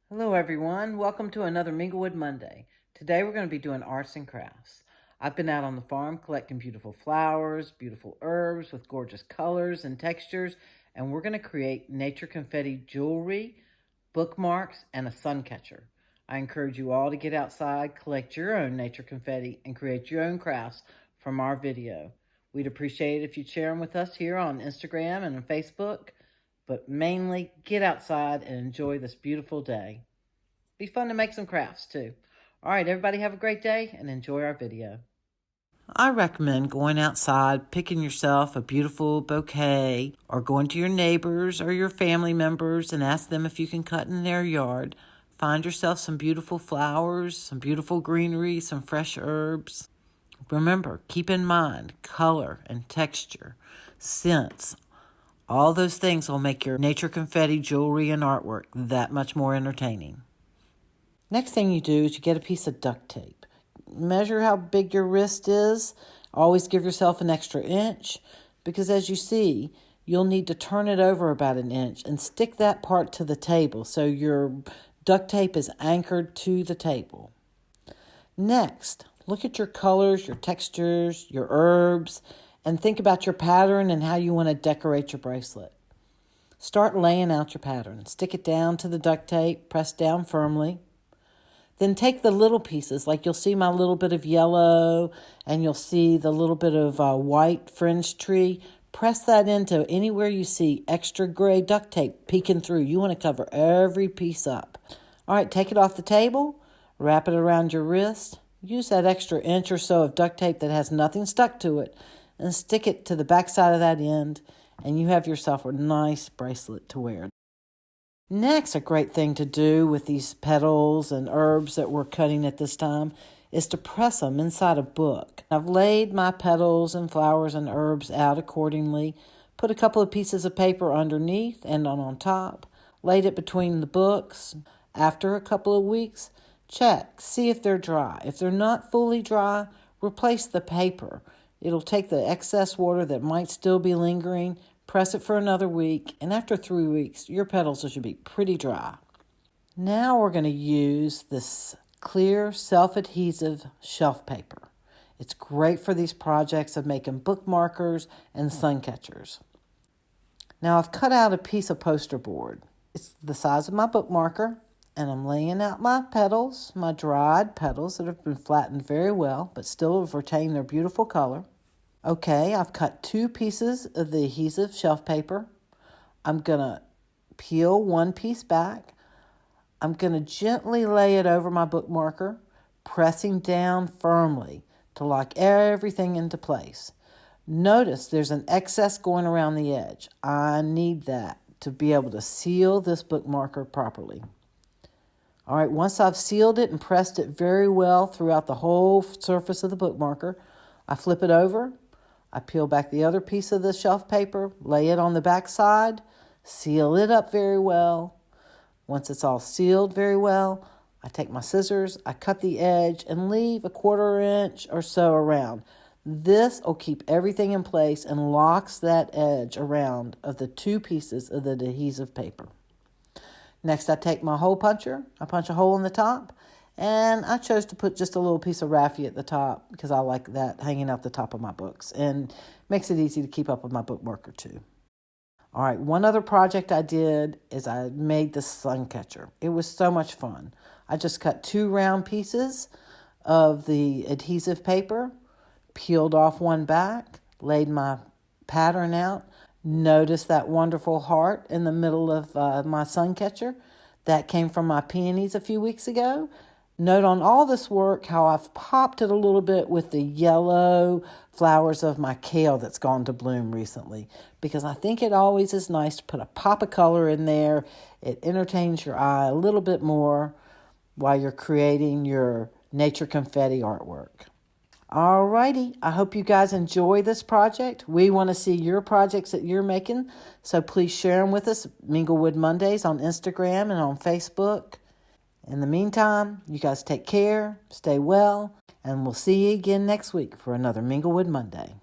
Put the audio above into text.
Hello everyone, welcome to another Minglewood Monday. Today we're going to be doing arts and crafts. I've been out on the farm collecting beautiful flowers, beautiful herbs with gorgeous colors and textures, and we're going to create nature confetti jewelry, bookmarks, and a sun catcher. I encourage you all to get outside, collect your own nature confetti, and create your own crafts from our video. We'd appreciate it if you'd share them with us here on Instagram and on Facebook, but mainly get outside and enjoy this beautiful day. Be fun to make some crafts too. All right, everybody have a great day and enjoy our video. I recommend going outside, picking yourself a beautiful bouquet, or going to your neighbors or your family members and ask them if you can cut in their yard. Find yourself some beautiful flowers, some beautiful greenery, some fresh herbs. Remember, keep in mind color and texture, scents. All those things will make your nature confetti jewelry and artwork that much more entertaining. Next thing you do is you get a piece of duct tape. Measure how big your wrist is. Always give yourself an extra inch because as you see, you'll need to turn it over about an inch and stick that part to the table so your duct tape is anchored to the table. Next, look at your colors, your textures, your herbs, and think about your pattern and how you want to decorate your bracelet. Start laying out your pattern. Stick it down to the duct tape, press down firmly. Then take the little pieces, like you'll see my little bit of yellow and you'll see the little bit of white fringe tree. Press that into anywhere you see extra gray duct tape peeking through. You want to cover every piece up. All right, take it off the table, wrap it around your wrist. Use that extra inch or so of duct tape that has nothing stuck to it and stick it to the back side of that end, and you have yourself a nice bracelet to wear. Next, a great thing to do with these petals and herbs that we're cutting at this time is to press them inside a book. I've laid my petals and flowers and herbs out accordingly, put a couple of pieces of paper underneath and on top, laid it between the books. After a couple of weeks, check, see if they're dry. If they're not fully dry, replace the paper. It'll take the excess water that might still be lingering, press it for another week, and after 3 weeks, your petals should be pretty dry. Now we're going to use this clear self-adhesive shelf paper. It's great for these projects of making bookmarkers and sun catchers. Now I've cut out a piece of poster board. It's the size of my bookmarker, and I'm laying out my petals, my dried petals that have been flattened very well, but still have retained their beautiful color. Okay, I've cut 2 pieces of the adhesive shelf paper. I'm going to peel one piece back. I'm going to gently lay it over my bookmarker, pressing down firmly to lock everything into place. Notice there's an excess going around the edge. I need that to be able to seal this bookmarker properly. All right, once I've sealed it and pressed it very well throughout the whole surface of the bookmarker, I flip it over. I peel back the other piece of the shelf paper, lay it on the back side, seal it up very well. Once it's all sealed very well, I take my scissors, I cut the edge, and leave a 1/4 inch or so around. This will keep everything in place and locks that edge around of the 2 pieces of the adhesive paper. Next, I take my hole puncher, I punch a hole in the top, and I chose to put just a little piece of raffia at the top because I like that hanging out the top of my books and makes it easy to keep up with my bookmarker too. All right, one other project I did is I made the sun catcher. It was so much fun. I just cut 2 round pieces of the adhesive paper, peeled off one back, laid my pattern out. Notice that wonderful heart in the middle of my sun catcher. That came from my peonies a few weeks ago. Note on all this work how I've popped it a little bit with the yellow flowers of my kale that's gone to bloom recently, because I think it always is nice to put a pop of color in there. It entertains your eye a little bit more while you're creating your nature confetti artwork. Alrighty, I hope you guys enjoy this project. We want to see your projects that you're making, so please share them with us. Minglewood Mondays on Instagram and on Facebook. In the meantime, you guys take care, stay well, and we'll see you again next week for another Minglewood Monday.